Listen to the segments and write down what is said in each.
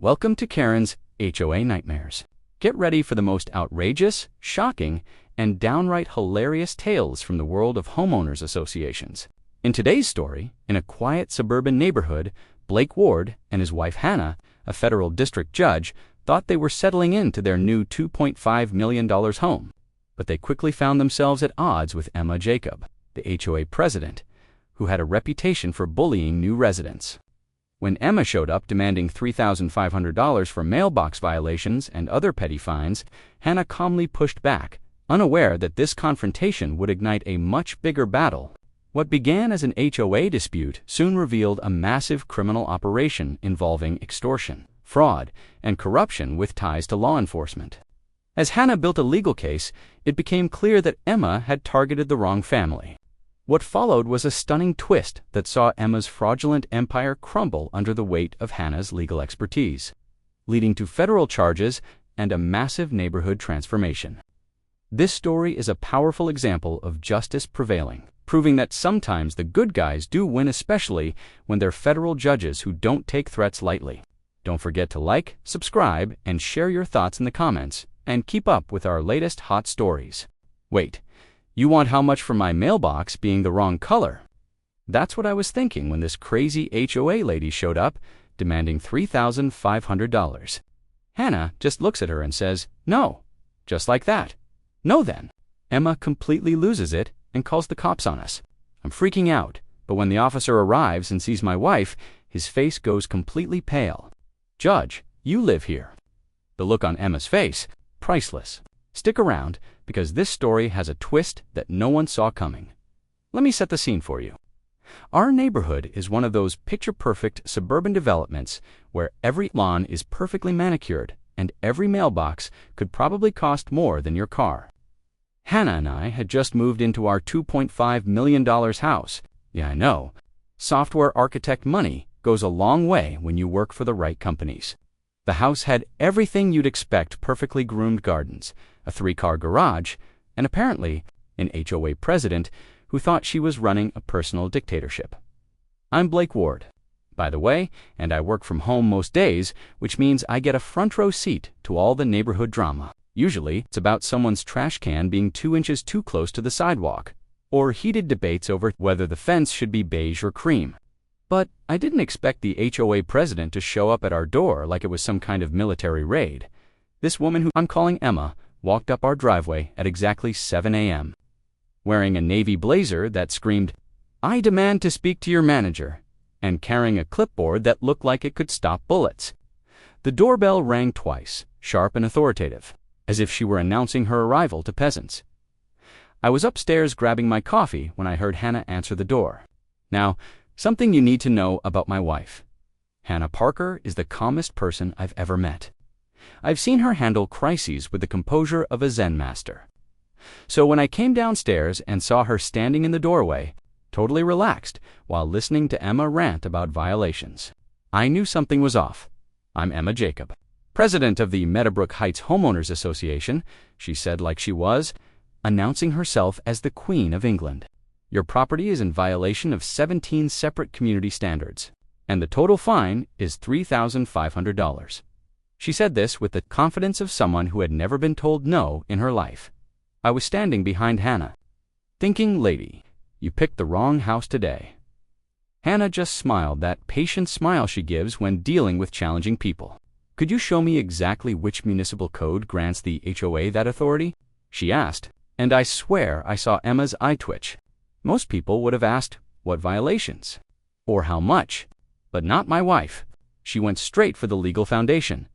Welcome to Karen's HOA Nightmares. Get ready for the most outrageous, shocking, and downright hilarious tales from the world of homeowners associations. In today's story, in a quiet suburban neighborhood, Blake Ward and his wife Hannah, a federal district judge, thought they were settling into their new $2.5 million home. But they quickly found themselves at odds with Emma Jacob, the HOA president, who had a reputation for bullying new residents. When Emma showed up demanding $3,500 for mailbox violations and other petty fines, Hannah calmly pushed back, unaware that this confrontation would ignite a much bigger battle. What began as an HOA dispute soon revealed a massive criminal operation involving extortion, fraud, and corruption with ties to law enforcement. As Hannah built a legal case, it became clear that Emma had targeted the wrong family. What followed was a stunning twist that saw Emma's fraudulent empire crumble under the weight of Hannah's legal expertise, leading to federal charges and a massive neighborhood transformation. This story is a powerful example of justice prevailing, proving that sometimes the good guys do win, especially when they're federal judges who don't take threats lightly. Don't forget to like, subscribe, and share your thoughts in the comments, and keep up with our latest hot stories. Wait. You want how much for my mailbox being the wrong color? That's what I was thinking when this crazy HOA lady showed up, demanding $3,500. Hannah just looks at her and says, "No." Just like that. "No then." Emma completely loses it and calls the cops on us. I'm freaking out, but when the officer arrives and sees my wife, his face goes completely pale. "Judge, you live here." The look on Emma's face, priceless. Stick around, because this story has a twist that no one saw coming. Let me set the scene for you. Our neighborhood is one of those picture-perfect suburban developments where every lawn is perfectly manicured and every mailbox could probably cost more than your car. Hannah and I had just moved into our $2.5 million house. Yeah, I know. Software architect money goes a long way when you work for the right companies. The house had everything you'd expect: perfectly groomed gardens, a 3-car garage, and apparently an HOA president who thought she was running a personal dictatorship. I'm Blake Ward, by the way, and I work from home most days, which means I get a front row seat to all the neighborhood drama. Usually, it's about someone's trash can being 2 inches too close to the sidewalk, or heated debates over whether the fence should be beige or cream. But I didn't expect the HOA president to show up at our door like it was some kind of military raid. This woman, who I'm calling Emma, walked up our driveway at exactly 7 a.m. wearing a navy blazer that screamed, "I demand to speak to your manager," and carrying a clipboard that looked like it could stop bullets. The doorbell rang twice, sharp and authoritative, as if she were announcing her arrival to peasants. I was upstairs grabbing my coffee when I heard Hannah answer the door. Now, something you need to know about my wife. Hannah Parker is the calmest person I've ever met. I've seen her handle crises with the composure of a Zen master. So when I came downstairs and saw her standing in the doorway, totally relaxed, while listening to Emma rant about violations, I knew something was off. "I'm Emma Jacob, president of the Meadowbrook Heights Homeowners Association," she said like she was, announcing herself as the Queen of England. "Your property is in violation of 17 separate community standards, and the total fine is $3,500. She said this with the confidence of someone who had never been told no in her life. I was standing behind Hannah, thinking, "Lady, you picked the wrong house today." Hannah just smiled, that patient smile she gives when dealing with challenging people. "Could you show me exactly which municipal code grants the HOA that authority?" she asked, and I swear I saw Emma's eye twitch. Most people would have asked, "What violations?" or "How much?" But not my wife. She went straight for the legal foundation.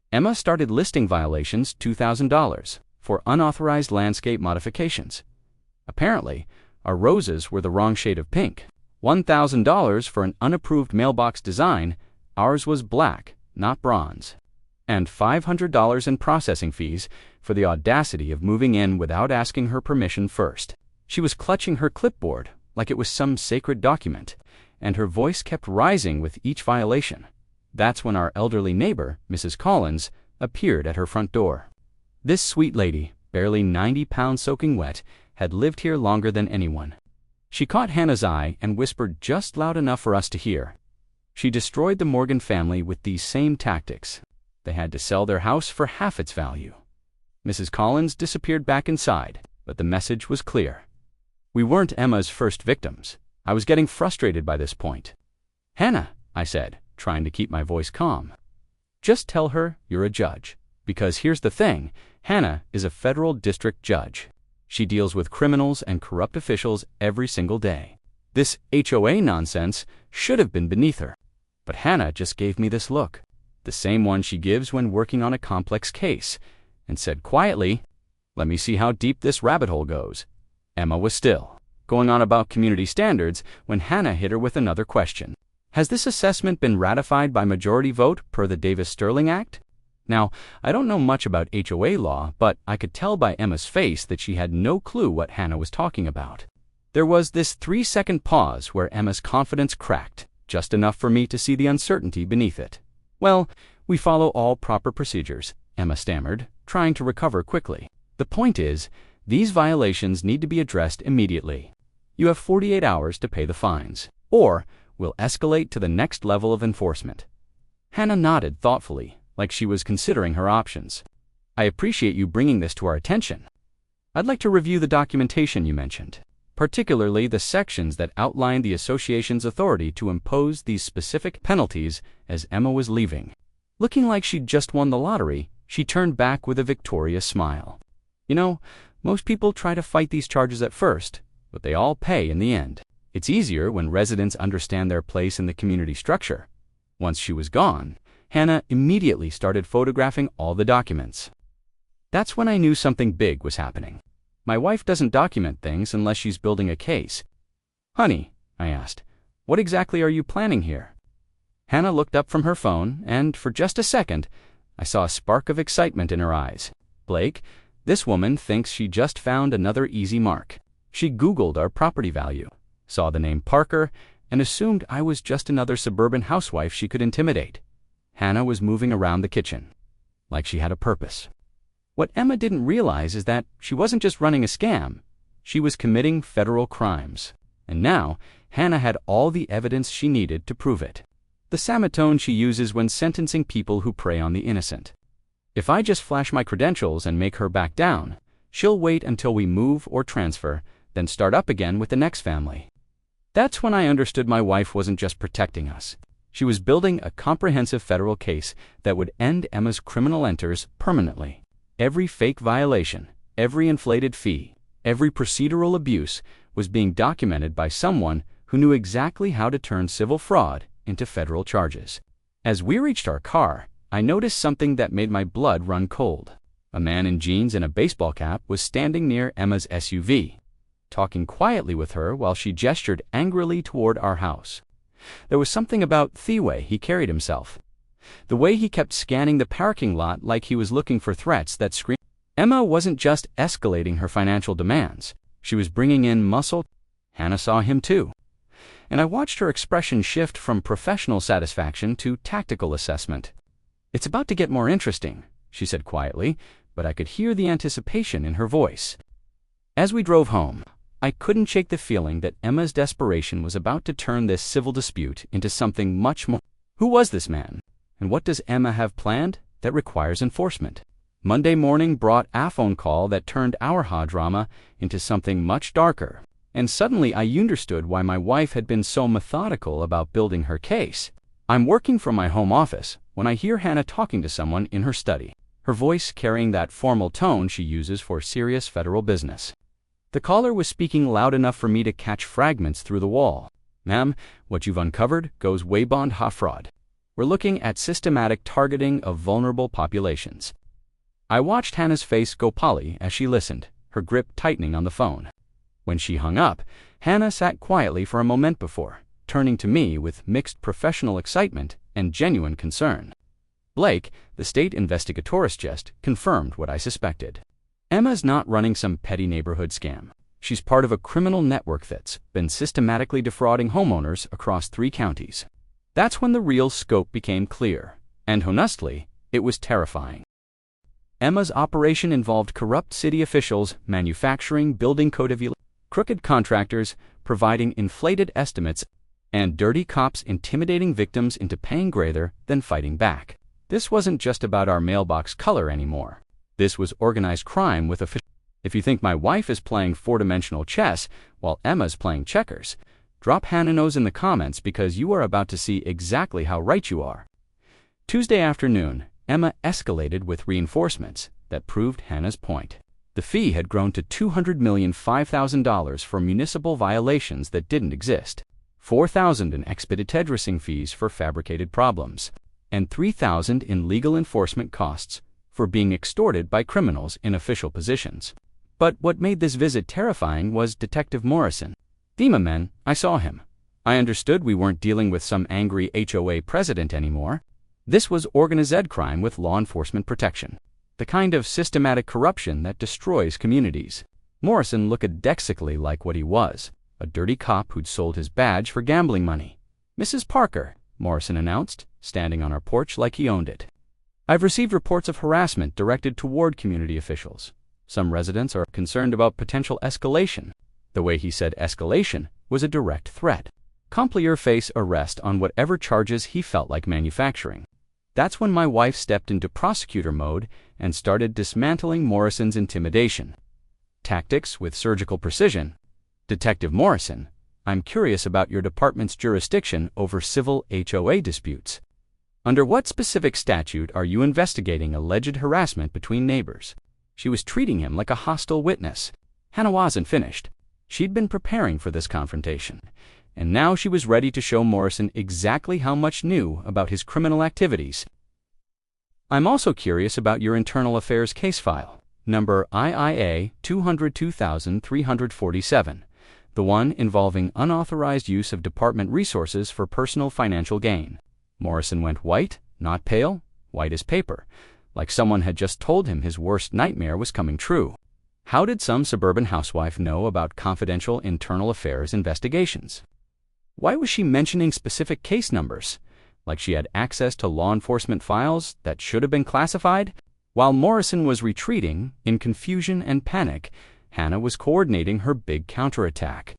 Emma started listing violations: $2,000 for unauthorized landscape modifications. Apparently, our roses were the wrong shade of pink. $1,000 for an unapproved mailbox design. Ours was black, not bronze. And $500 in processing fees for the audacity of moving in without asking her permission first. She was clutching her clipboard like it was some sacred document, and her voice kept rising with each violation. That's when our elderly neighbor, Mrs. Collins, appeared at her front door. This sweet lady, barely 90 pounds soaking wet, had lived here longer than anyone. She caught Hannah's eye and whispered just loud enough for us to hear, She destroyed the Morgan family with these same tactics. They had to sell their house for half its value. Mrs. Collins disappeared back inside, but the message was clear. We weren't Emma's first victims. I was getting frustrated by this point. "Hannah," I said, trying to keep my voice calm, "just tell her you're a judge. Because here's the thing, Hannah is a federal district judge. She deals with criminals and corrupt officials every single day. This HOA nonsense should have been beneath her. But Hannah just gave me this look, the same one she gives when working on a complex case, and said quietly, 'Let me see how deep this rabbit hole goes.'" Emma was still, going on about community standards, when Hannah hit her with another question. "Has this assessment been ratified by majority vote per the Davis-Sterling Act?" Now, I don't know much about HOA law, but I could tell by Emma's face that she had no clue what Hannah was talking about. There was this 3-second pause where Emma's confidence cracked, just enough for me to see the uncertainty beneath it. "Well, we follow all proper procedures," Emma stammered, trying to recover quickly. "The point is, these violations need to be addressed immediately. You have 48 hours to pay the fines, or we'll escalate to the next level of enforcement." Hannah nodded thoughtfully, like she was considering her options. "I appreciate you bringing this to our attention. I'd like to review the documentation you mentioned, particularly the sections that outline the association's authority to impose these specific penalties." As Emma was leaving, looking like she'd just won the lottery, she turned back with a victorious smile. "You know, most people try to fight these charges at first, but they all pay in the end. It's easier when residents understand their place in the community structure." Once she was gone, Hannah immediately started photographing all the documents. That's when I knew something big was happening. My wife doesn't document things unless she's building a case. "Honey," I asked, "what exactly are you planning here?" Hannah looked up from her phone, and for just a second, I saw a spark of excitement in her eyes. "Blake, this woman thinks she just found another easy mark. She Googled our property value, saw the name Parker, and assumed I was just another suburban housewife she could intimidate." Hannah was moving around the kitchen, like she had a purpose. What Emma didn't realize is that she wasn't just running a scam, she was committing federal crimes. And now, Hannah had all the evidence she needed to prove it. The samatone she uses when sentencing people who prey on the innocent. If I just flash my credentials and make her back down, she'll wait until we move or transfer, then start up again with the next family. That's when I understood my wife wasn't just protecting us. She was building a comprehensive federal case that would end Emma's criminal enters permanently. Every fake violation, every inflated fee, every procedural abuse was being documented by someone who knew exactly how to turn civil fraud into federal charges. As we reached our car, I noticed something that made my blood run cold. A man in jeans and a baseball cap was standing near Emma's SUV, talking quietly with her while she gestured angrily toward our house. There was something about the way he carried himself, the way he kept scanning the parking lot like he was looking for threats that screamed. Emma wasn't just escalating her financial demands, she was bringing in muscle. Hannah saw him too, and I watched her expression shift from professional satisfaction to tactical assessment. "It's about to get more interesting," she said quietly, but I could hear the anticipation in her voice. As we drove home, I couldn't shake the feeling that Emma's desperation was about to turn this civil dispute into something much more. Who was this man? And what does Emma have planned that requires enforcement? Monday morning brought a phone call that turned our HOA drama into something much darker, and suddenly I understood why my wife had been so methodical about building her case. I'm working from my home office when I hear Hannah talking to someone in her study, her voice carrying that formal tone she uses for serious federal business. The caller was speaking loud enough for me to catch fragments through the wall. "Ma'am, what you've uncovered goes way beyond HOA fraud. We're looking at systematic targeting of vulnerable populations." I watched Hannah's face go poly as she listened, her grip tightening on the phone. When she hung up, Hannah sat quietly for a moment before turning to me with mixed professional excitement and genuine concern. Blake, the state investigatorist, just confirmed what I suspected. Emma's not running some petty neighborhood scam. She's part of a criminal network that's been systematically defrauding homeowners across 3 counties. That's when the real scope became clear, and honestly, it was terrifying. Emma's operation involved corrupt city officials manufacturing building code of crooked contractors providing inflated estimates, and dirty cops intimidating victims into paying greater than fighting back. This wasn't just about our mailbox color anymore. This was organized crime with official. If you think my wife is playing four-dimensional chess while Emma's playing checkers, drop Hannah knows in the comments because you are about to see exactly how right you are. Tuesday afternoon, Emma escalated with reinforcements that proved Hannah's point. The fee had grown to $205,000 for municipal violations that didn't exist, $4,000 in expedited addressing fees for fabricated problems, and $3,000 in legal enforcement costs for being extorted by criminals in official positions. But what made this visit terrifying was Detective Morrison. FEMA men, I saw him. I understood we weren't dealing with some angry HOA president anymore. This was organized crime with law enforcement protection, the kind of systematic corruption that destroys communities. Morrison looked exactly like what he was, a dirty cop who'd sold his badge for gambling money. Mrs. Parker, Morrison announced, standing on our porch like he owned it. I've received reports of harassment directed toward community officials. Some residents are concerned about potential escalation. The way he said escalation was a direct threat. Complier face arrest on whatever charges he felt like manufacturing. That's when my wife stepped into prosecutor mode and started dismantling Morrison's intimidation tactics with surgical precision. Detective Morrison, I'm curious about your department's jurisdiction over civil HOA disputes. Under what specific statute are you investigating alleged harassment between neighbors? She was treating him like a hostile witness. Hannah wasn't finished. She'd been preparing for this confrontation, and now she was ready to show Morrison exactly how much knew about his criminal activities. I'm also curious about your internal affairs case file, number IIA 202,347, the one involving unauthorized use of department resources for personal financial gain. Morrison went white, not pale, white as paper, like someone had just told him his worst nightmare was coming true. How did some suburban housewife know about confidential internal affairs investigations? Why was she mentioning specific case numbers, like she had access to law enforcement files that should have been classified? While Morrison was retreating in confusion and panic, Hannah was coordinating her big counterattack.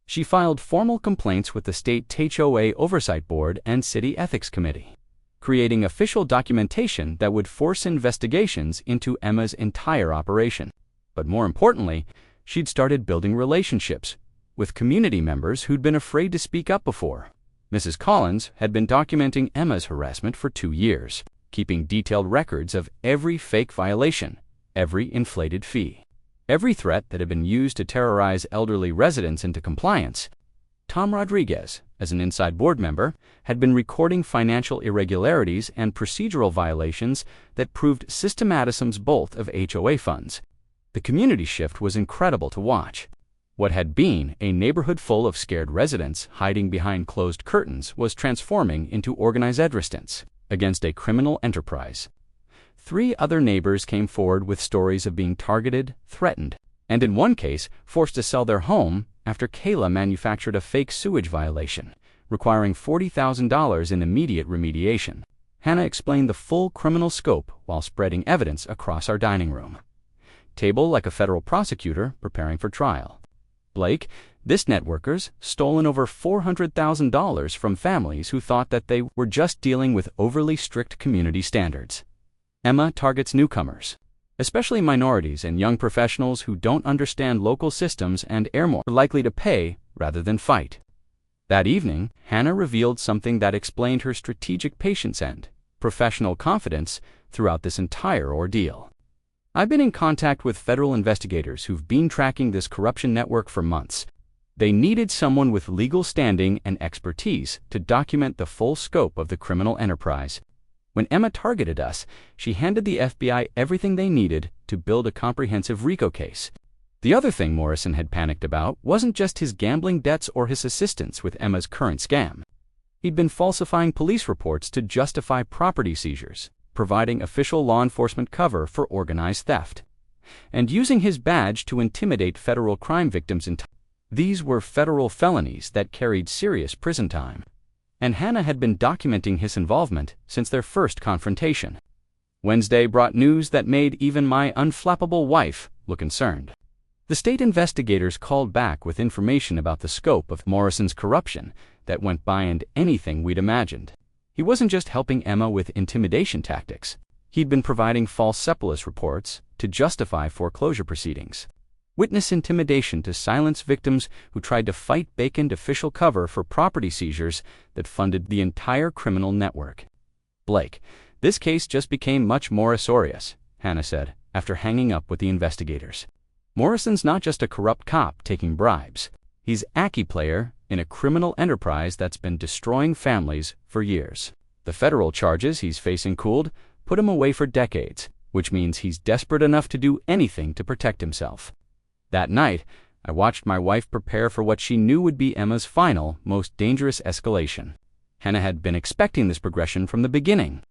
She filed formal complaints with the state HOA Oversight Board and City Ethics Committee, creating official documentation that would force investigations into Emma's entire operation. But more importantly, she'd started building relationships with community members who'd been afraid to speak up before. Mrs. Collins had been documenting Emma's harassment for 2 years, keeping detailed records of every fake violation, every inflated fee, every threat that had been used to terrorize elderly residents into compliance. Tom Rodriguez, as an inside board member, had been recording financial irregularities and procedural violations that proved systematism's bolt of HOA funds. The community shift was incredible to watch. What had been a neighborhood full of scared residents hiding behind closed curtains was transforming into organized resistance against a criminal enterprise. 3 other neighbors came forward with stories of being targeted, threatened, and in one case, forced to sell their home after Kayla manufactured a fake sewage violation, requiring $40,000 in immediate remediation. Hannah explained the full criminal scope while spreading evidence across our dining room table like a federal prosecutor preparing for trial. Blake, this networker's stolen over $400,000 from families who thought that they were just dealing with overly strict community standards. Emma targets newcomers, especially minorities and young professionals who don't understand local systems and are more likely to pay rather than fight. That evening, Hannah revealed something that explained her strategic patience and professional confidence throughout this entire ordeal. I've been in contact with federal investigators who've been tracking this corruption network for months. They needed someone with legal standing and expertise to document the full scope of the criminal enterprise. When Emma targeted us, she handed the FBI everything they needed to build a comprehensive RICO case. The other thing Morrison had panicked about wasn't just his gambling debts or his assistance with Emma's current scam. He'd been falsifying police reports to justify property seizures, providing official law enforcement cover for organized theft, and using his badge to intimidate federal crime victims. These were federal felonies that carried serious prison time, and Hannah had been documenting his involvement since their first confrontation. Wednesday brought news that made even my unflappable wife look concerned. The state investigators called back with information about the scope of Morrison's corruption that went beyond anything we'd imagined. He wasn't just helping Emma with intimidation tactics. He'd been providing false sepulus reports to justify foreclosure proceedings, witness intimidation to silence victims who tried to fight vacant official cover for property seizures that funded the entire criminal network. "Blake, this case just became much more osorious," Hannah said, after hanging up with the investigators. "Morrison's not just a corrupt cop taking bribes. He's a key player in a criminal enterprise that's been destroying families for years. The federal charges he's facing cooled put him away for decades, which means he's desperate enough to do anything to protect himself." That night, I watched my wife prepare for what she knew would be Emma's final, most dangerous escalation. Hannah had been expecting this progression from the beginning,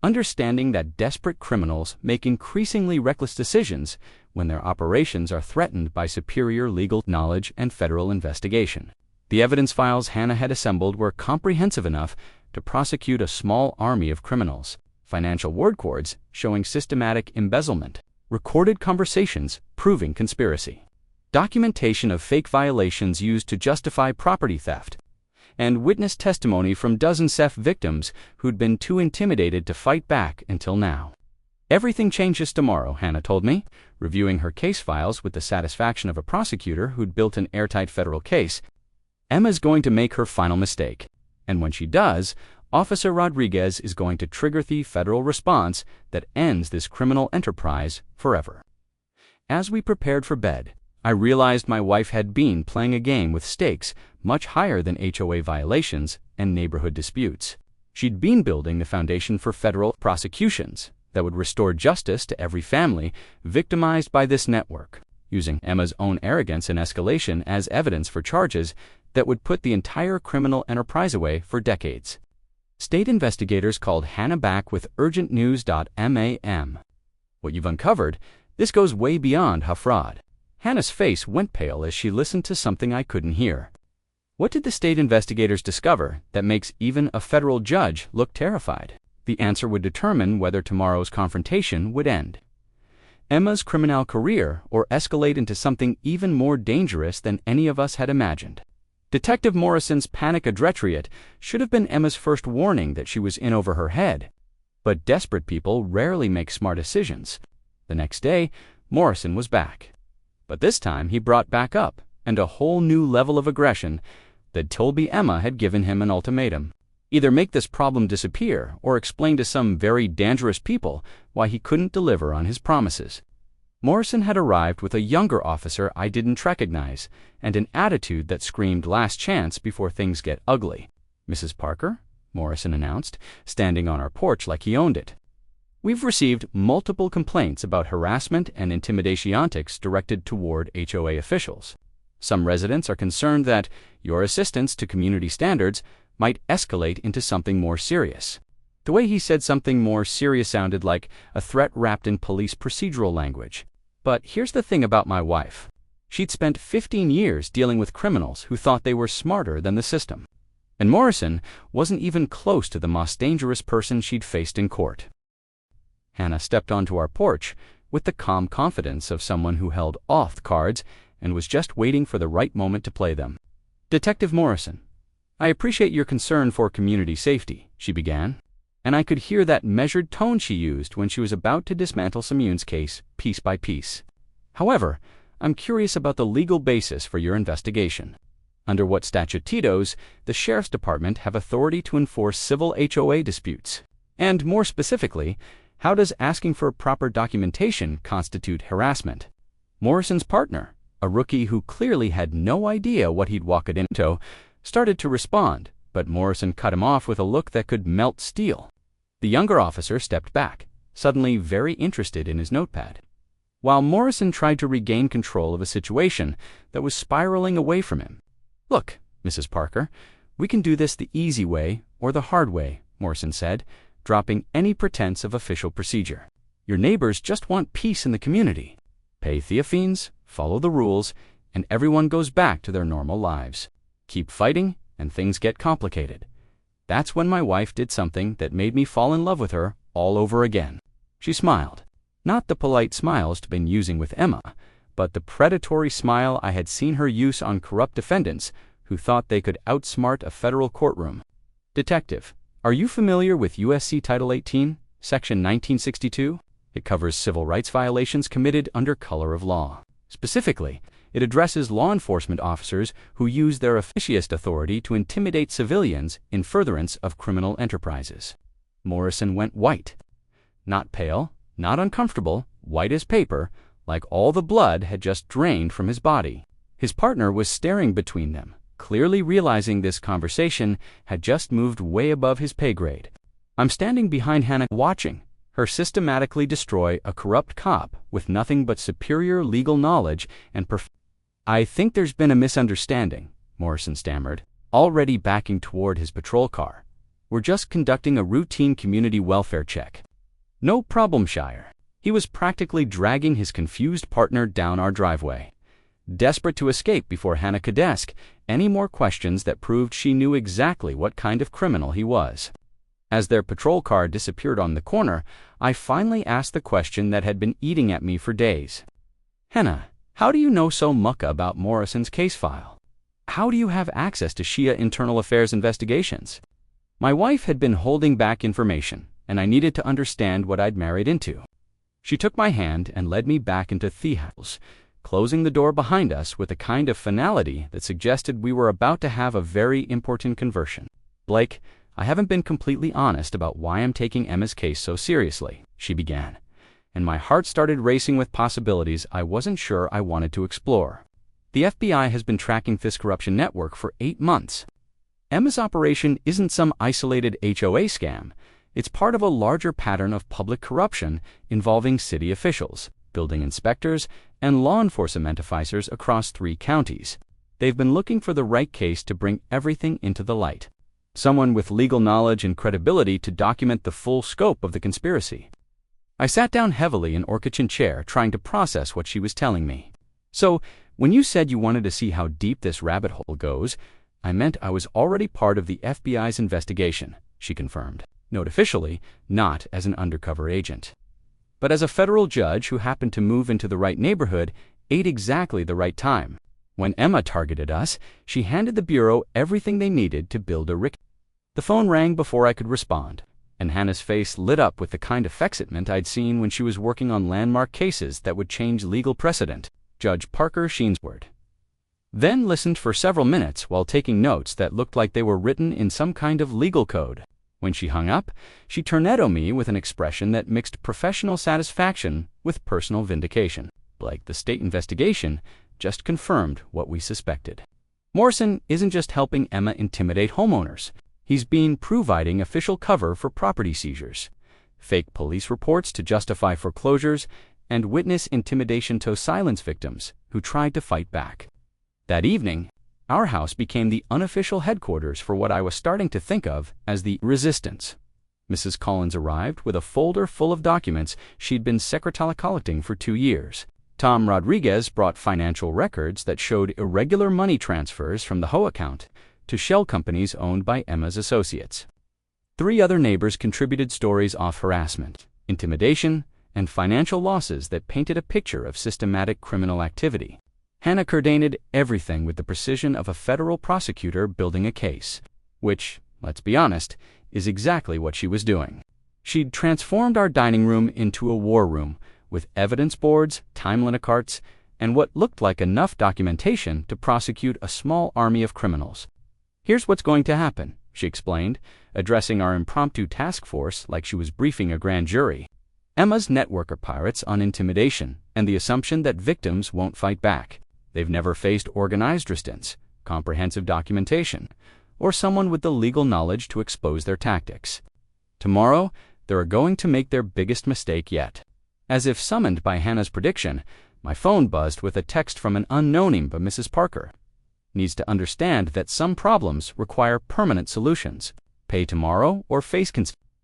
understanding that desperate criminals make increasingly reckless decisions when their operations are threatened by superior legal knowledge and federal investigation. The evidence files Hannah had assembled were comprehensive enough to prosecute a small army of criminals, financial word cords showing systematic embezzlement, recorded conversations proving conspiracy, documentation of fake violations used to justify property theft, and witness testimony from dozens of victims who'd been too intimidated to fight back until now. "Everything changes tomorrow," Hannah told me, reviewing her case files with the satisfaction of a prosecutor who'd built an airtight federal case. "Emma's going to make her final mistake, and when she does, Officer Rodriguez is going to trigger the federal response that ends this criminal enterprise forever." As we prepared for bed, I realized my wife had been playing a game with stakes much higher than HOA violations and neighborhood disputes. She'd been building the foundation for federal prosecutions that would restore justice to every family victimized by this network, using Emma's own arrogance and escalation as evidence for charges that would put the entire criminal enterprise away for decades. State investigators called Hannah back with urgent news.mam. "What you've uncovered, this goes way beyond fraud." Hannah's face went pale as she listened to something I couldn't hear. "What did the state investigators discover that makes even a federal judge look terrified?" The answer would determine whether tomorrow's confrontation would end Emma's criminal career or escalate into something even more dangerous than any of us had imagined. Detective Morrison's panic adretriate should have been Emma's first warning that she was in over her head. But desperate people rarely make smart decisions. The next day, Morrison was back. But this time he brought back up and a whole new level of aggression that told me Emma had given him an ultimatum. Either make this problem disappear or explain to some very dangerous people why he couldn't deliver on his promises. Morrison had arrived with a younger officer I didn't recognize and an attitude that screamed last chance before things get ugly. "Mrs. Parker," Morrison announced, standing on our porch like he owned it. "We've received multiple complaints about harassment and intimidationtics directed toward HOA officials. Some residents are concerned that your assistance to community standards might escalate into something more serious." The way he said something more serious sounded like a threat wrapped in police procedural language. But here's the thing about my wife. She'd spent 15 years dealing with criminals who thought they were smarter than the system. And Morrison wasn't even close to the most dangerous person she'd faced in court. Hannah stepped onto our porch with the calm confidence of someone who held off the cards and was just waiting for the right moment to play them. "Detective Morrison, I appreciate your concern for community safety," she began, and I could hear that measured tone she used when she was about to dismantle Simeon's case piece by piece. "However, I'm curious about the legal basis for your investigation. Under what statutitos the Sheriff's Department have authority to enforce civil HOA disputes? And more specifically, how does asking for proper documentation constitute harassment?" Morrison's partner, a rookie who clearly had no idea what he'd walked into, started to respond, but Morrison cut him off with a look that could melt steel. The younger officer stepped back, suddenly very interested in his notepad, while Morrison tried to regain control of a situation that was spiraling away from him. "Look, Mrs. Parker, we can do this the easy way or the hard way," Morrison said, dropping any pretense of official procedure. "Your neighbors just want peace in the community. Pay theophenes, follow the rules, and everyone goes back to their normal lives. Keep fighting, and things get complicated." That's when my wife did something that made me fall in love with her all over again. She smiled. Not the polite smiles she'd been using with Emma, but the predatory smile I had seen her use on corrupt defendants who thought they could outsmart a federal courtroom. Detective, are you familiar with USC Title 18, Section 1962? It covers civil rights violations committed under color of law. Specifically, it addresses law enforcement officers who use their officious authority to intimidate civilians in furtherance of criminal enterprises. Morrison went white. Not pale, not uncomfortable, white as paper, like all the blood had just drained from his body. His partner was staring between them, clearly realizing this conversation had just moved way above his pay grade. I'm standing behind Hannah, watching her systematically destroy a corrupt cop with nothing but superior legal knowledge and I think there's been a misunderstanding, Morrison stammered, already backing toward his patrol car. We're just conducting a routine community welfare check. No problem, Shire. He was practically dragging his confused partner down our driveway, desperate to escape before Hannah could ask any more questions that proved she knew exactly what kind of criminal he was. As their patrol car disappeared on the corner, I finally asked the question that had been eating at me for days. Hannah, how do you know so much about Morrison's case file? How do you have access to Shia internal affairs investigations? My wife had been holding back information, and I needed to understand what I'd married into. She took my hand and led me back into the house, closing the door behind us with a kind of finality that suggested we were about to have a very important conversion. Blake, I haven't been completely honest about why I'm taking Emma's case so seriously, she began, and my heart started racing with possibilities I wasn't sure I wanted to explore. The FBI has been tracking this corruption network for 8 months. Emma's operation isn't some isolated HOA scam. It's part of a larger pattern of public corruption involving city officials, building inspectors, and law enforcement officers across 3 counties. They've been looking for the right case to bring everything into the light. Someone with legal knowledge and credibility to document the full scope of the conspiracy. I sat down heavily in Orchid's chair, trying to process what she was telling me. So, when you said you wanted to see how deep this rabbit hole goes, I meant I was already part of the FBI's investigation, she confirmed. Note officially, not as an undercover agent, but as a federal judge who happened to move into the right neighborhood at exactly the right time. When Emma targeted us, she handed the Bureau everything they needed to build a rick. The phone rang before I could respond, and Hannah's face lit up with the kind of excitement I'd seen when she was working on landmark cases that would change legal precedent. Judge Parker Sheensward then listened for several minutes while taking notes that looked like they were written in some kind of legal code. When she hung up, she turned at me with an expression that mixed professional satisfaction with personal vindication. Like the state investigation just confirmed what we suspected. Morrison isn't just helping Emma intimidate homeowners. He's been providing official cover for property seizures, fake police reports to justify foreclosures, and witness intimidation to silence victims who tried to fight back. That evening, our house became the unofficial headquarters for what I was starting to think of as the resistance. Mrs. Collins arrived with a folder full of documents she'd been secretly collecting for 2 years. Tom Rodriguez brought financial records that showed irregular money transfers from the HOA account to shell companies owned by Emma's associates. 3 other neighbors contributed stories of harassment, intimidation, and financial losses that painted a picture of systematic criminal activity. Hannah coordinated everything with the precision of a federal prosecutor building a case, which, let's be honest, is exactly what she was doing. She'd transformed our dining room into a war room with evidence boards, timeline carts, and what looked like enough documentation to prosecute a small army of criminals. Here's what's going to happen, she explained, addressing our impromptu task force like she was briefing a grand jury. Emma's network are pirates on intimidation and the assumption that victims won't fight back. They've never faced organized resistance, comprehensive documentation, or someone with the legal knowledge to expose their tactics. Tomorrow, they're going to make their biggest mistake yet. As if summoned by Hannah's prediction, my phone buzzed with a text from an unknown number. Mrs. Parker needs to understand that some problems require permanent solutions. Pay tomorrow or face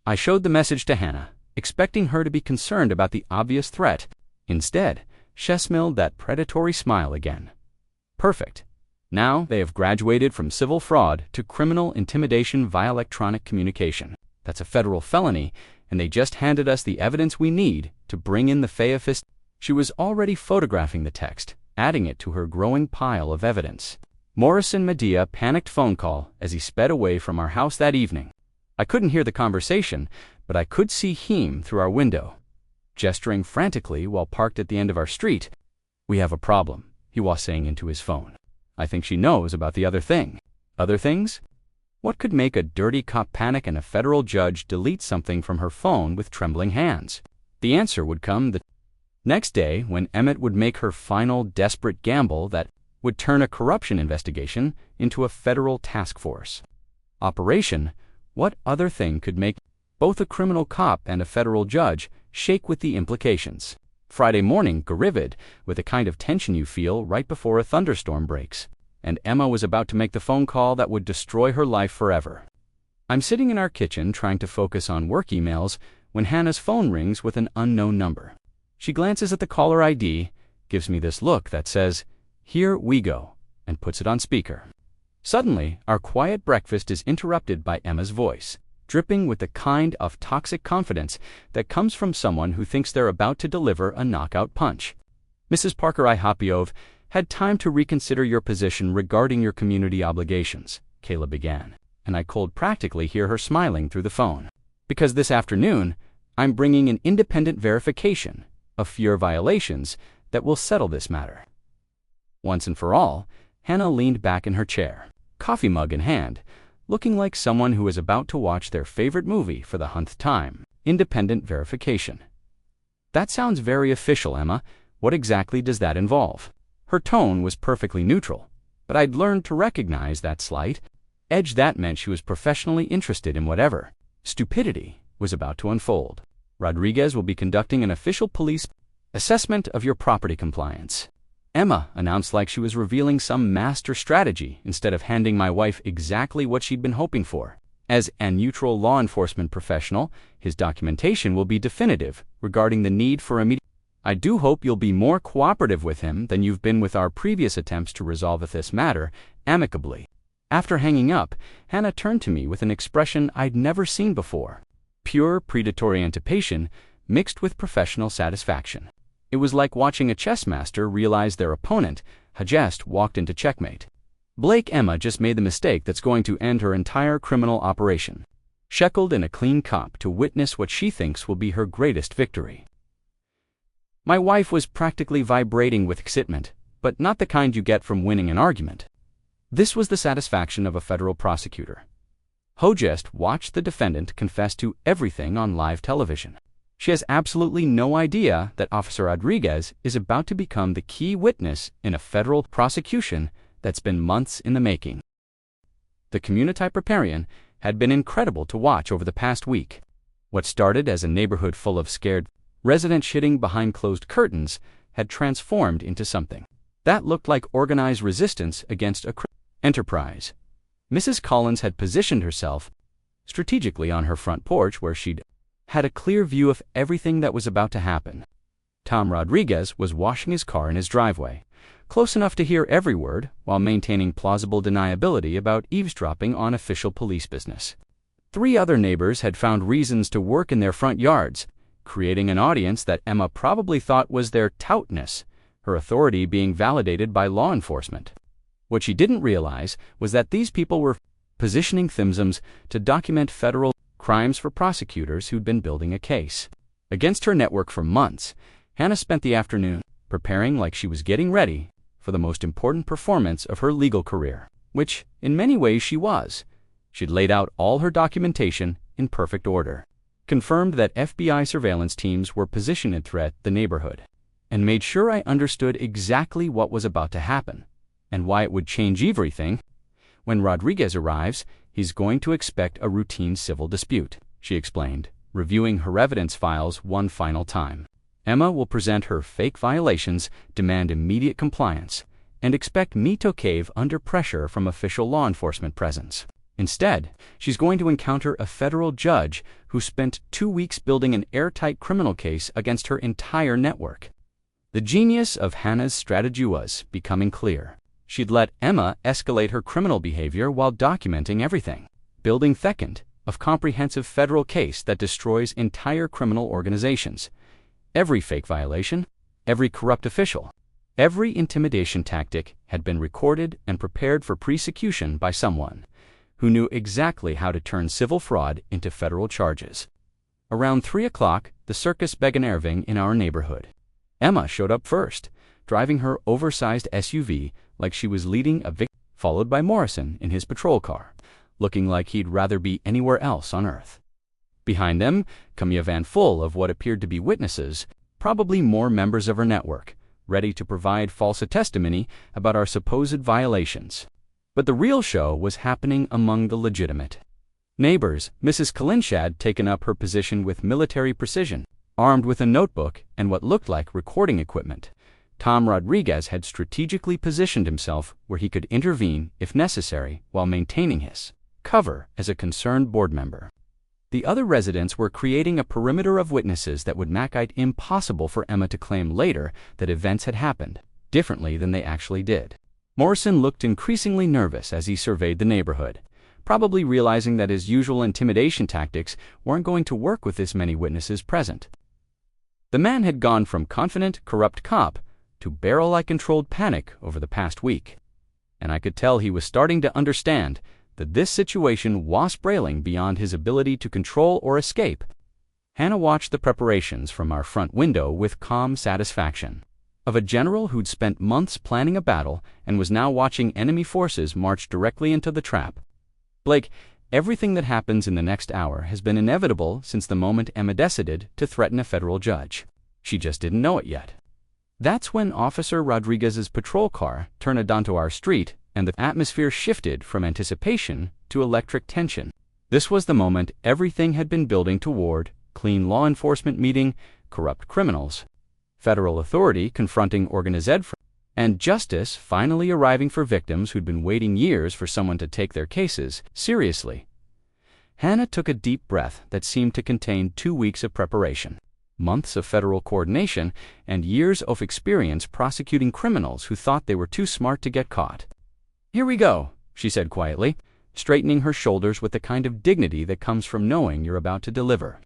I showed the message to Hannah, expecting her to be concerned about the obvious threat. Instead, she smiled that predatory smile again. Perfect. Now they have graduated from civil fraud to criminal intimidation via electronic communication. That's a federal felony, and they just handed us the evidence we need to bring in the Fayafist. She was already photographing the text, adding it to her growing pile of evidence. Morrison Medea panicked phone call as he sped away from our house that evening. I couldn't hear the conversation, but I could see him through our window. Gesturing frantically while parked at the end of our street. "We have a problem," he was saying into his phone. "I think she knows about the other thing." Other things? What could make a dirty cop panic and a federal judge delete something from her phone with trembling hands? The answer would come the next day when Emmett would make her final desperate gamble that would turn a corruption investigation into a federal task force. Operation, what other thing could make both a criminal cop and a federal judge shake with the implications? Friday morning, garivid, with the kind of tension you feel right before a thunderstorm breaks, and Emma was about to make the phone call that would destroy her life forever. I'm sitting in our kitchen trying to focus on work emails when Hannah's phone rings with an unknown number. She glances at the caller ID, gives me this look that says, "Here we go," and puts it on speaker. Suddenly, our quiet breakfast is interrupted by Emma's voice, dripping with the kind of toxic confidence that comes from someone who thinks they're about to deliver a knockout punch. "Mrs. Parker, I hope you've had time to reconsider your position regarding your community obligations," Kayla began, and I could practically hear her smiling through the phone. "Because this afternoon, I'm bringing an independent verification of fewer violations that will settle this matter." Once and for all, Hannah leaned back in her chair, coffee mug in hand, looking like someone who is about to watch their favorite movie for the 100th time. Independent verification. "That sounds very official, Emma. What exactly does that involve?" Her tone was perfectly neutral, but I'd learned to recognize that slight edge that meant she was professionally interested in whatever stupidity was about to unfold. "Rodriguez will be conducting an official police assessment of your property compliance," Emma announced like she was revealing some master strategy instead of handing my wife exactly what she'd been hoping for. "As a neutral law enforcement professional, his documentation will be definitive regarding the need for immediate. I do hope you'll be more cooperative with him than you've been with our previous attempts to resolve this matter amicably." After hanging up, Hannah turned to me with an expression I'd never seen before. Pure predatory anticipation mixed with professional satisfaction. It was like watching a chess master realize their opponent had just walked into checkmate. Blake, Emma just made the mistake that's going to end her entire criminal operation. Shackled in a clean cop to witness what she thinks will be her greatest victory. My wife was practically vibrating with excitement, but not the kind you get from winning an argument. This was the satisfaction of a federal prosecutor. Ho just watched the defendant confess to everything on live television. She has absolutely no idea that Officer Rodriguez is about to become the key witness in a federal prosecution that's been months in the making. The Community Riparian had been incredible to watch over the past week. What started as a neighborhood full of scared residents shitting behind closed curtains had transformed into something that looked like organized resistance against a enterprise. Mrs. Collins had positioned herself strategically on her front porch where she'd had a clear view of everything that was about to happen. Tom Rodriguez was washing his car in his driveway, close enough to hear every word while maintaining plausible deniability about eavesdropping on official police business. 3 other neighbors had found reasons to work in their front yards, creating an audience that Emma probably thought was their toughness, her authority being validated by law enforcement. What she didn't realize was that these people were positioning themselves to document federal crimes for prosecutors who'd been building a case against her network for months. Hannah spent the afternoon preparing like she was getting ready for the most important performance of her legal career, which, in many ways, she was. She'd laid out all her documentation in perfect order, confirmed that FBI surveillance teams were positioned throughout the neighborhood, and made sure I understood exactly what was about to happen and why it would change everything. "When Rodriguez arrives, he's going to expect a routine civil dispute," she explained, reviewing her evidence files one final time. "Emma will present her fake violations, demand immediate compliance, and expect me to cave under pressure from official law enforcement presence. Instead, she's going to encounter a federal judge who spent 2 weeks building an airtight criminal case against her entire network." The genius of Hannah's strategy was becoming clear. She'd let Emma escalate her criminal behavior while documenting everything, building second of comprehensive federal case that destroys entire criminal organizations. Every fake violation, every corrupt official, every intimidation tactic had been recorded and prepared for prosecution by someone who knew exactly how to turn civil fraud into federal charges. Around 3 o'clock, the circus began arriving in our neighborhood. Emma showed up first, driving her oversized SUV like she was leading a victory, followed by Morrison in his patrol car, looking like he'd rather be anywhere else on Earth. Behind them, came a van full of what appeared to be witnesses, probably more members of her network, ready to provide false testimony about our supposed violations. But the real show was happening among the legitimate neighbors. Mrs. Kalinshad had taken up her position with military precision, armed with a notebook and what looked like recording equipment. Tom Rodriguez had strategically positioned himself where he could intervene if necessary while maintaining his cover as a concerned board member. The other residents were creating a perimeter of witnesses that would make it impossible for Emma to claim later that events had happened differently than they actually did. Morrison looked increasingly nervous as he surveyed the neighborhood, probably realizing that his usual intimidation tactics weren't going to work with this many witnesses present. The man had gone from confident, corrupt cop to barrel-like-controlled panic over the past week, and I could tell he was starting to understand that this situation was spiraling beyond his ability to control or escape. Hannah watched the preparations from our front window with calm satisfaction of a general who'd spent months planning a battle and was now watching enemy forces march directly into the trap. Blake, everything that happens in the next hour has been inevitable since the moment Emma decided to threaten a federal judge. She just didn't know it yet. That's when Officer Rodriguez's patrol car turned onto our street and the atmosphere shifted from anticipation to electric tension. This was the moment everything had been building toward: clean law enforcement meeting, corrupt criminals, federal authority confronting organized fraud, and justice finally arriving for victims who'd been waiting years for someone to take their cases seriously. Hannah took a deep breath that seemed to contain 2 weeks of preparation, months of federal coordination, and years of experience prosecuting criminals who thought they were too smart to get caught. "Here we go," she said quietly, straightening her shoulders with the kind of dignity that comes from knowing you're about to deliver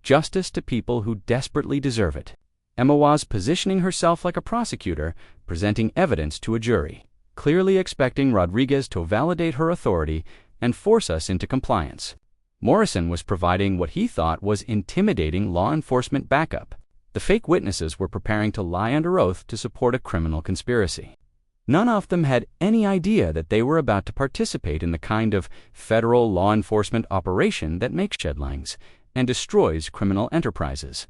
justice to people who desperately deserve it. Emma was positioning herself like a prosecutor, presenting evidence to a jury, clearly expecting Rodriguez to validate her authority and force us into compliance. Morrison was providing what he thought was intimidating law enforcement backup. The fake witnesses were preparing to lie under oath to support a criminal conspiracy. None of them had any idea that they were about to participate in the kind of federal law enforcement operation that makes headlines and destroys criminal enterprises.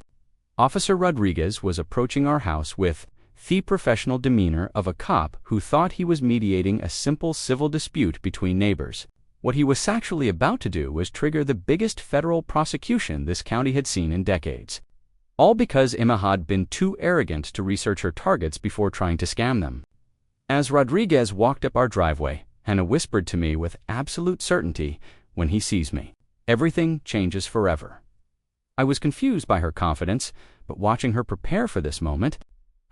Officer Rodriguez was approaching our house with the professional demeanor of a cop who thought he was mediating a simple civil dispute between neighbors. What he was actually about to do was trigger the biggest federal prosecution this county had seen in decades. All because Emma had been too arrogant to research her targets before trying to scam them. As Rodriguez walked up our driveway, Hannah whispered to me with absolute certainty, "When he sees me, everything changes forever." I was confused by her confidence, but watching her prepare for this moment,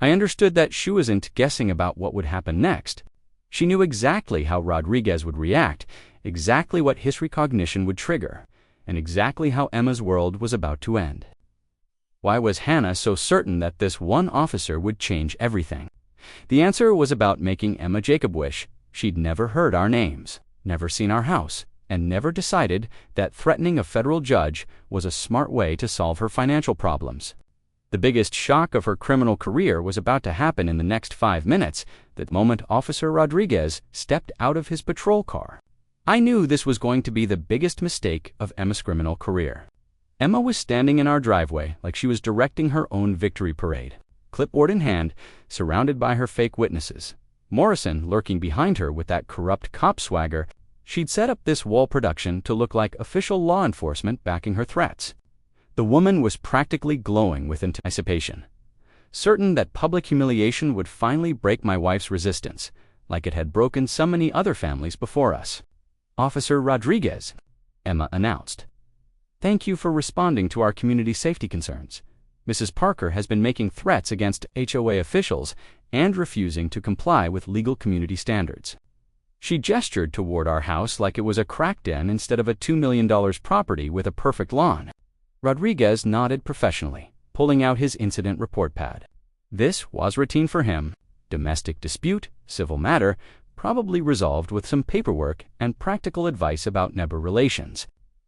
I understood that she wasn't guessing about what would happen next. She knew exactly how Rodriguez would react, exactly what his recognition would trigger, and exactly how Emma's world was about to end. Why was Hannah so certain that this one officer would change everything? The answer was about making Emma Jacob wish she'd never heard our names, never seen our house, and never decided that threatening a federal judge was a smart way to solve her financial problems. The biggest shock of her criminal career was about to happen in the next 5 minutes, the moment Officer Rodriguez stepped out of his patrol car. I knew this was going to be the biggest mistake of Emma's criminal career. Emma was standing in our driveway like she was directing her own victory parade, clipboard in hand, surrounded by her fake witnesses. Morrison lurking behind her with that corrupt cop swagger. She'd set up this wall production to look like official law enforcement backing her threats. The woman was practically glowing with anticipation, certain that public humiliation would finally break my wife's resistance, like it had broken so many other families before us. "Officer Rodriguez," Emma announced. "Thank you for responding to our community safety concerns. Mrs. Parker has been making threats against HOA officials and refusing to comply with legal community standards." She gestured toward our house like it was a crack den instead of a $2 million property with a perfect lawn. Rodriguez nodded professionally, pulling out his incident report pad. This was routine for him. Domestic dispute, civil matter, probably resolved with some paperwork and practical advice about neighbor relations.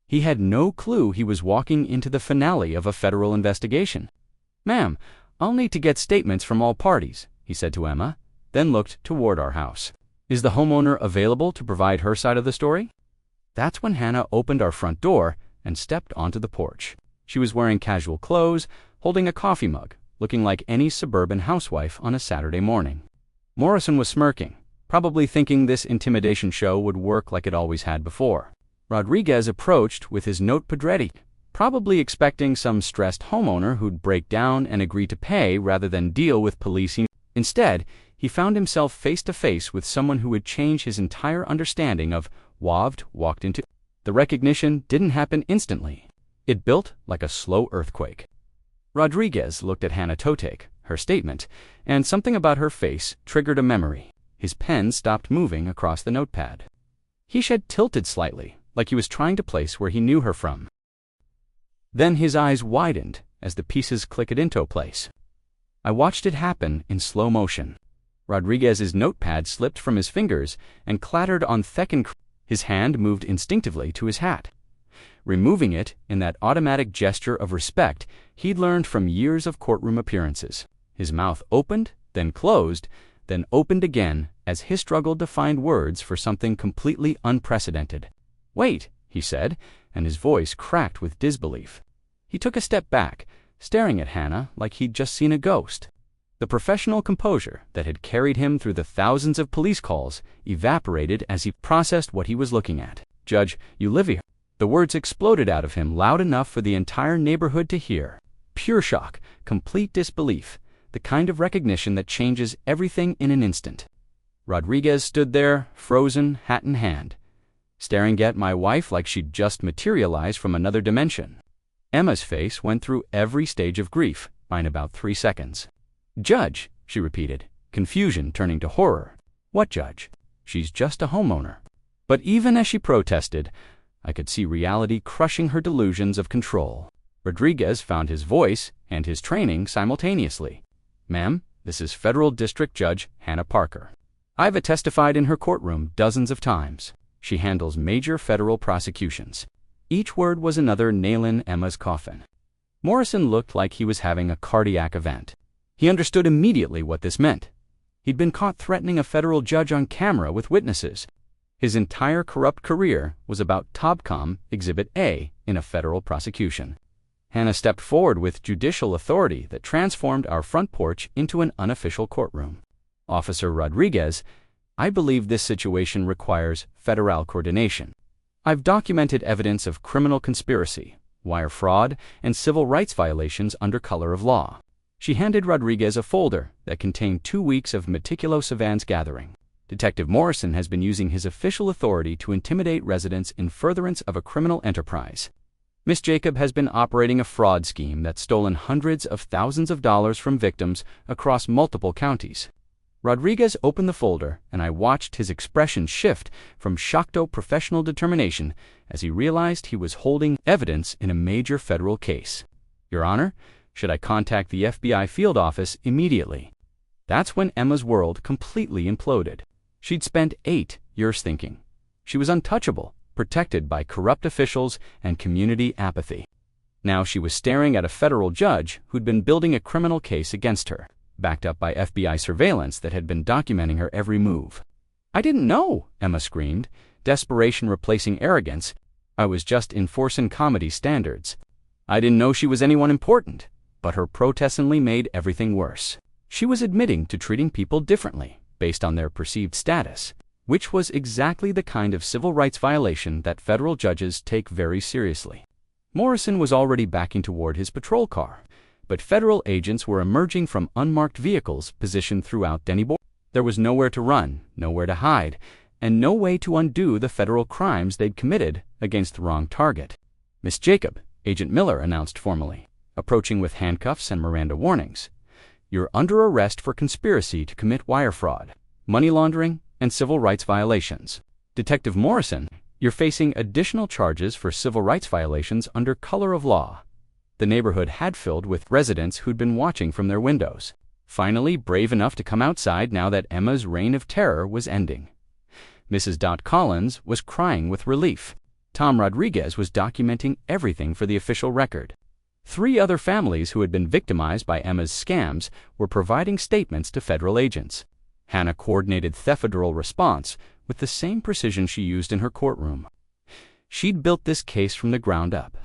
He had no clue he was walking into the finale of a federal investigation. "Ma'am, I'll need to get statements from all parties," he said to Emma, then looked toward our house. "Is the homeowner available to provide her side of the story?" That's when Hannah opened our front door and stepped onto the porch. She was wearing casual clothes, holding a coffee mug, looking like any suburban housewife on a Saturday morning. Morrison was smirking, probably thinking this intimidation show would work like it always had before. Rodriguez approached with his notepad ready, probably expecting some stressed homeowner who'd break down and agree to pay rather than deal with police. Instead, he found himself face to face with someone who would change his entire understanding of walked into. The recognition didn't happen instantly. It built like a slow earthquake. Rodriguez looked at Hannah Totek, her statement, and something about her face triggered a memory. His pen stopped moving across the notepad. His head tilted slightly, like he was trying to place where he knew her from. Then his eyes widened as the pieces clicked into place. I watched it happen in slow motion. Rodriguez's notepad slipped from his fingers and clattered on thickened. His hand moved instinctively to his hat, removing it in that automatic gesture of respect he'd learned from years of courtroom appearances. His mouth opened, then closed, then opened again as he struggled to find words for something completely unprecedented. "Wait," he said, and his voice cracked with disbelief. He took a step back, staring at Hannah like he'd just seen a ghost. The professional composure that had carried him through the thousands of police calls evaporated as he processed what he was looking at. "Judge, you live here." The words exploded out of him loud enough for the entire neighborhood to hear. Pure shock, complete disbelief, the kind of recognition that changes everything in an instant. Rodriguez stood there, frozen, hat in hand, staring at my wife like she'd just materialized from another dimension. Emma's face went through every stage of grief in about 3 seconds. "Judge," she repeated, confusion turning to horror. "What judge? She's just a homeowner." But even as she protested, I could see reality crushing her delusions of control. Rodriguez found his voice and his training simultaneously. "Ma'am, this is Federal District Judge Hannah Parker. I've testified in her courtroom dozens of times. She handles major federal prosecutions." Each word was another nail in Emma's coffin. Morrison looked like he was having a cardiac event. He understood immediately what this meant. He'd been caught threatening a federal judge on camera with witnesses. His entire corrupt career was about Tobcom Exhibit A in a federal prosecution. Hannah stepped forward with judicial authority that transformed our front porch into an unofficial courtroom. "Officer Rodriguez, I believe this situation requires federal coordination. I've documented evidence of criminal conspiracy, wire fraud, and civil rights violations under color of law." She handed Rodriguez a folder that contained 2 weeks of meticulous evidence gathering. "Detective Morrison has been using his official authority to intimidate residents in furtherance of a criminal enterprise. Miss Jacob has been operating a fraud scheme that's stolen hundreds of thousands of dollars from victims across multiple counties." Rodriguez opened the folder, and I watched his expression shift from shock to professional determination as he realized he was holding evidence in a major federal case. "Your Honor, should I contact the FBI field office immediately?" That's when Emma's world completely imploded. She'd spent 8 years thinking she was untouchable, protected by corrupt officials and community apathy. Now she was staring at a federal judge who'd been building a criminal case against her, backed up by FBI surveillance that had been documenting her every move. "I didn't know," Emma screamed, desperation replacing arrogance. "I was just enforcing comedy standards. I didn't know she was anyone important." But her protests only made everything worse. She was admitting to treating people differently based on their perceived status, which was exactly the kind of civil rights violation that federal judges take very seriously. Morrison was already backing toward his patrol car, but federal agents were emerging from unmarked vehicles positioned throughout Denny Border. There was nowhere to run, nowhere to hide, and no way to undo the federal crimes they'd committed against the wrong target. "Miss Jacob," Agent Miller announced formally, approaching with handcuffs and Miranda warnings. "You're under arrest for conspiracy to commit wire fraud, money laundering, and civil rights violations. Detective Morrison, you're facing additional charges for civil rights violations under color of law." The neighborhood had filled with residents who'd been watching from their windows. finally brave enough to come outside now that Emma's reign of terror was ending. Mrs. Collins was crying with relief. Tom Rodriguez was documenting everything for the official record. 3 other families who had been victimized by Emma's scams were providing statements to federal agents. Hannah coordinated theftadural response with the same precision she used in her courtroom. She'd built this case from the ground up,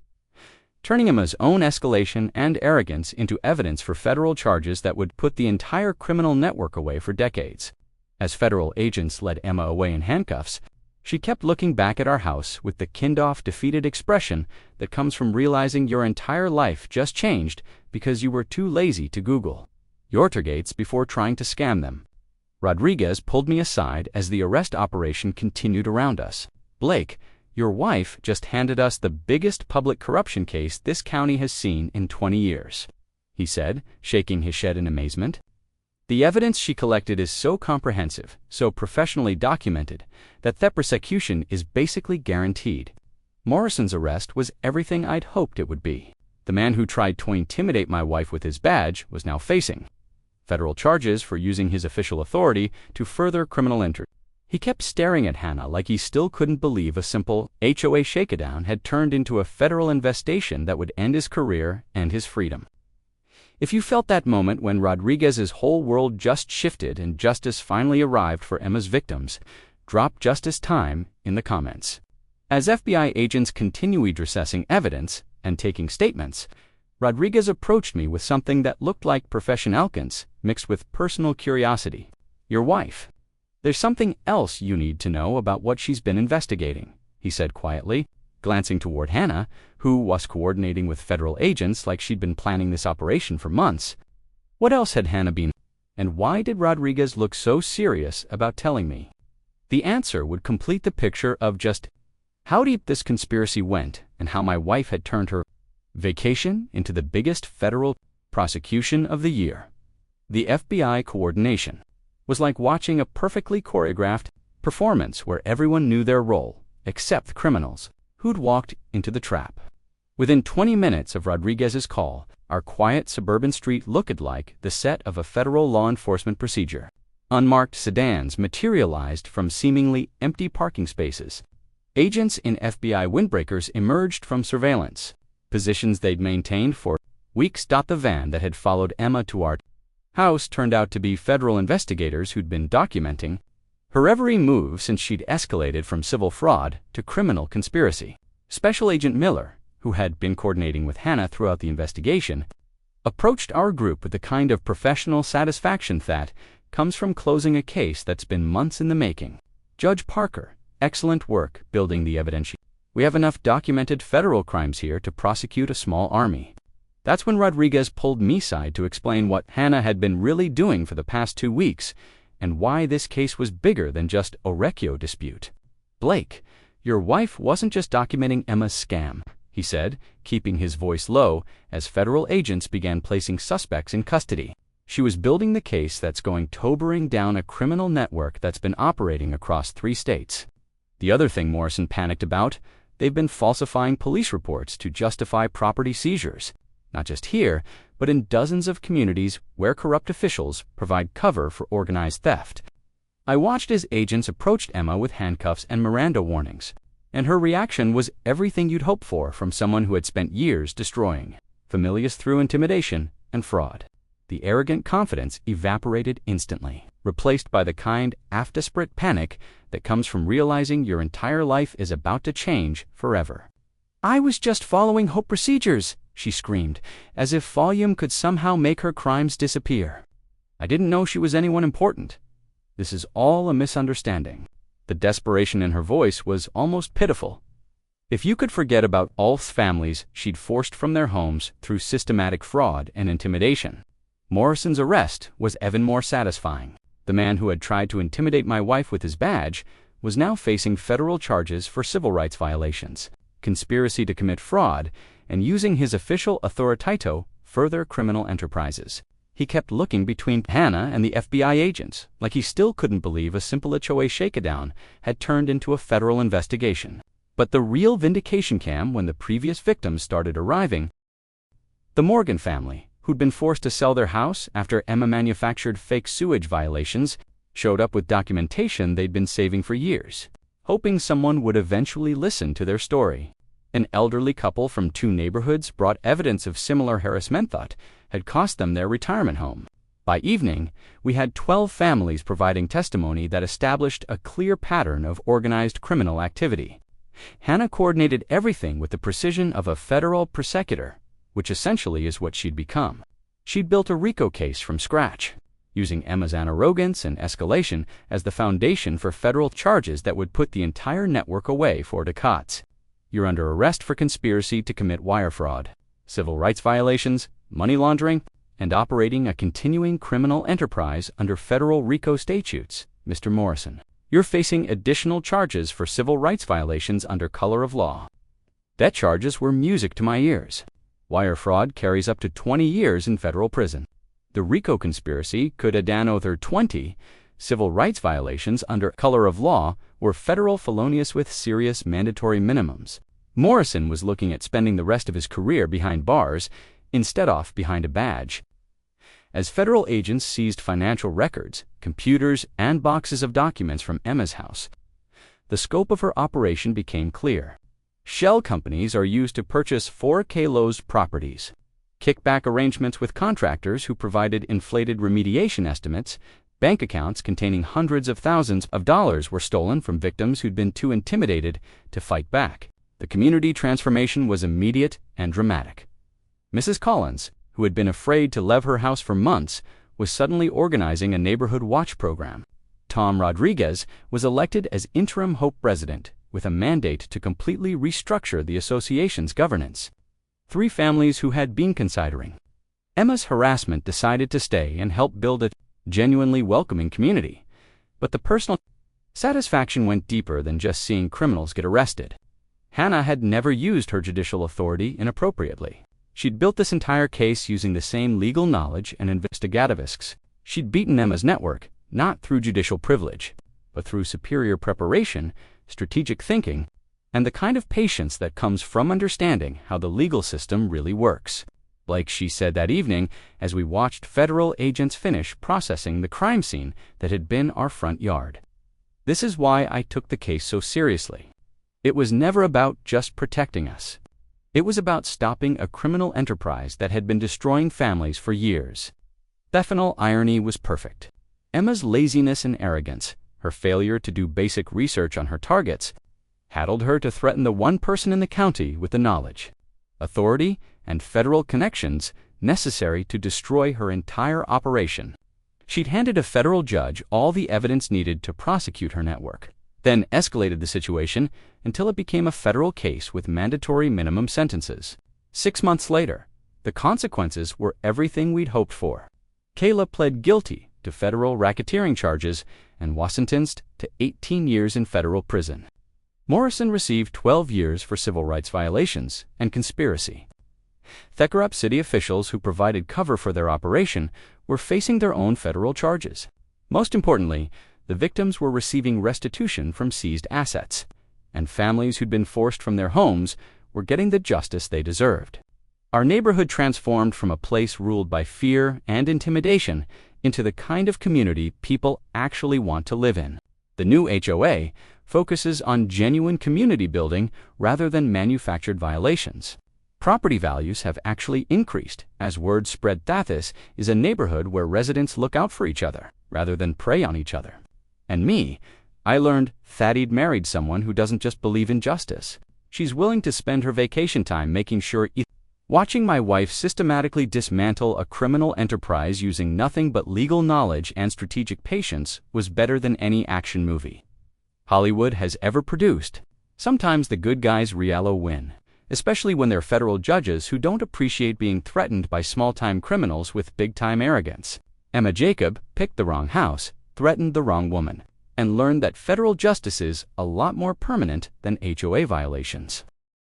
turning Emma's own escalation and arrogance into evidence for federal charges that would put the entire criminal network away for decades. As federal agents led Emma away in handcuffs, she kept looking back at our house with the kind-off, defeated expression that comes from realizing your entire life just changed because you were too lazy to Google your targets before trying to scam them. Rodriguez pulled me aside as the arrest operation continued around us. "Blake, your wife just handed us the biggest public corruption case this county has seen in 20 years, he said, shaking his head in amazement. "The evidence she collected is so comprehensive, so professionally documented, that the prosecution is basically guaranteed." Morrison's arrest was everything I'd hoped it would be. The man who tried to intimidate my wife with his badge was now facing federal charges for using his official authority to further criminal enterprise. He kept staring at Hannah like he still couldn't believe a simple HOA shakedown had turned into a federal investigation that would end his career and his freedom. If you felt that moment when Rodriguez's whole world just shifted and justice finally arrived for Emma's victims, drop "justice time" in the comments. As FBI agents continued assessing evidence and taking statements, Rodriguez approached me with something that looked like professionality mixed with personal curiosity. "Your wife. There's something else you need to know about what she's been investigating," he said quietly, glancing toward Hannah, who was coordinating with federal agents like she'd been planning this operation for months. What else had Hannah been? And why did Rodriguez look so serious about telling me? The answer would complete the picture of just how deep this conspiracy went and how my wife had turned her vacation into the biggest federal prosecution of the year. The FBI coordination was like watching a perfectly choreographed performance where everyone knew their role, except the criminals who'd walked into the trap. Within 20 minutes of Rodriguez's call, our quiet suburban street looked like the set of a federal law enforcement procedure. Unmarked sedans materialized from seemingly empty parking spaces. Agents in FBI windbreakers emerged from surveillance positions they'd maintained for weeks. The van that had followed Emma to our house turned out to be federal investigators who'd been documenting her every move since she'd escalated from civil fraud to criminal conspiracy. Special Agent Miller, who had been coordinating with Hannah throughout the investigation, approached our group with the kind of professional satisfaction that comes from closing a case that's been months in the making. "Judge Parker, excellent work building the evidence. We have enough documented federal crimes here to prosecute a small army." That's when Rodriguez pulled me aside to explain what Hannah had been really doing for the past 2 weeks and why this case was bigger than just a Recchio dispute. "Blake, your wife wasn't just documenting Emma's scam," he said, keeping his voice low as federal agents began placing suspects in custody. "She was building the case that's going to bring down a criminal network that's been operating across 3 states. The other thing Morrison panicked about, they've been falsifying police reports to justify property seizures, not just here, but in dozens of communities where corrupt officials provide cover for organized theft." I watched as agents approached Emma with handcuffs and Miranda warnings, and her reaction was everything you'd hope for from someone who had spent years destroying familiars through intimidation and fraud. The arrogant confidence evaporated instantly, replaced by the kind of desperate panic that comes from realizing your entire life is about to change forever. "I was just following HOA procedures," she screamed, as if volume could somehow make her crimes disappear. "I didn't know she was anyone important. This is all a misunderstanding." The desperation in her voice was almost pitiful. If you could forget about all families she'd forced from their homes through systematic fraud and intimidation, Morrison's arrest was even more satisfying. The man who had tried to intimidate my wife with his badge was now facing federal charges for civil rights violations, conspiracy to commit fraud, and using his official authority to further criminal enterprises. He kept looking between Hannah and the FBI agents, like he still couldn't believe a simple HOA shakedown had turned into a federal investigation. But the real vindication came when the previous victims started arriving. The Morgan family, who'd been forced to sell their house after Emma manufactured fake sewage violations, showed up with documentation they'd been saving for years, hoping someone would eventually listen to their story. An elderly couple from 2 neighborhoods brought evidence of similar harassment that had cost them their retirement home. By evening, we had 12 families providing testimony that established a clear pattern of organized criminal activity. Hannah coordinated everything with the precision of a federal prosecutor, which essentially is what she'd become. She'd built a RICO case from scratch, using Emma's arrogance and escalation as the foundation for federal charges that would put the entire network away for decades. You're under arrest for conspiracy to commit wire fraud, civil rights violations, money laundering, and operating a continuing criminal enterprise under federal RICO statutes, Mr. Morrison. You're facing additional charges for civil rights violations under color of law. Debt charges were music to my ears. Wire fraud carries up to 20 years in federal prison. The RICO conspiracy could add another 20. Civil rights violations under color of law were federal felonious with serious mandatory minimums. Morrison was looking at spending the rest of his career behind bars, instead of behind a badge. As federal agents seized financial records, computers, and boxes of documents from Emma's house, the scope of her operation became clear. Shell companies are used to purchase 4K Lowe's properties. Kickback arrangements with contractors who provided inflated remediation estimates. Bank accounts containing hundreds of thousands of dollars were stolen from victims who'd been too intimidated to fight back. The community transformation was immediate and dramatic. Mrs. Collins, who had been afraid to leave her house for months, was suddenly organizing a neighborhood watch program. Tom Rodriguez was elected as interim HOPE president, with a mandate to completely restructure the association's governance. 3 families who had been considering Emma's harassment decided to stay and help build a genuinely welcoming community. But the personal satisfaction went deeper than just seeing criminals get arrested. Hannah had never used her judicial authority inappropriately. She'd built this entire case using the same legal knowledge and investigativisks. She'd beaten Emma's network, not through judicial privilege, but through superior preparation, strategic thinking, and the kind of patience that comes from understanding how the legal system really works. Like she said that evening as we watched federal agents finish processing the crime scene that had been our front yard. This is why I took the case so seriously. It was never about just protecting us. It was about stopping a criminal enterprise that had been destroying families for years. The final irony was perfect. Emma's laziness and arrogance, her failure to do basic research on her targets, had her to threaten the one person in the county with the knowledge, authority, and federal connections necessary to destroy her entire operation. She'd handed a federal judge all the evidence needed to prosecute her network, then escalated the situation until it became a federal case with mandatory minimum sentences. 6 months later, the consequences were everything we'd hoped for. Kayla pled guilty to federal racketeering charges and was sentenced to 18 years in federal prison. Morrison received 12 years for civil rights violations and conspiracy. Thekkerup city officials who provided cover for their operation were facing their own federal charges. Most importantly, the victims were receiving restitution from seized assets, and families who'd been forced from their homes were getting the justice they deserved. Our neighborhood transformed from a place ruled by fear and intimidation into the kind of community people actually want to live in. The new HOA focuses on genuine community building rather than manufactured violations. Property values have actually increased as word spread that this is a neighborhood where residents look out for each other rather than prey on each other. And I learned Thadde'd married someone who doesn't just believe in justice. She's willing to spend her vacation time making sure watching my wife systematically dismantle a criminal enterprise using nothing but legal knowledge and strategic patience was better than any action movie Hollywood has ever produced. Sometimes the good guys realo win, especially when they're federal judges who don't appreciate being threatened by small-time criminals with big-time arrogance. Emma Jacob picked the wrong house, threatened the wrong woman, and learned that federal justice is a lot more permanent than HOA violations.